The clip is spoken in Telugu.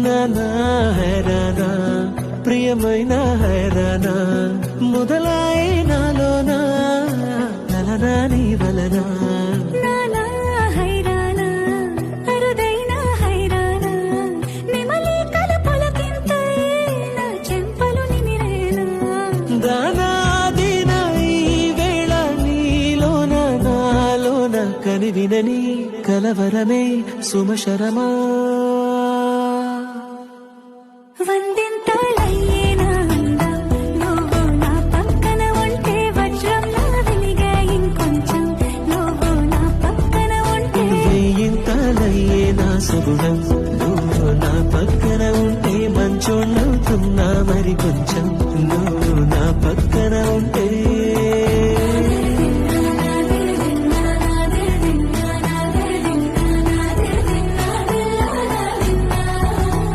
నానా హైరానా ప్రియమైన హైరానా మొదలాయే నాలోనా నలనా నీ వలనా కని వినని కలవరమే సుమశరమా వందింతలయ్యేనా అందం నువ్వు నా పక్కన ఉంటే వజ్రంలా వెలిగే ఇంకొంచెం నువ్వు నా పక్కన ఉంటే వేయింతలయ్యేనా సుగుణం నువ్వు నా పక్కన ఉంటే మంచోళ్ళవుతున్నా మరి కొంచెం నువ్వు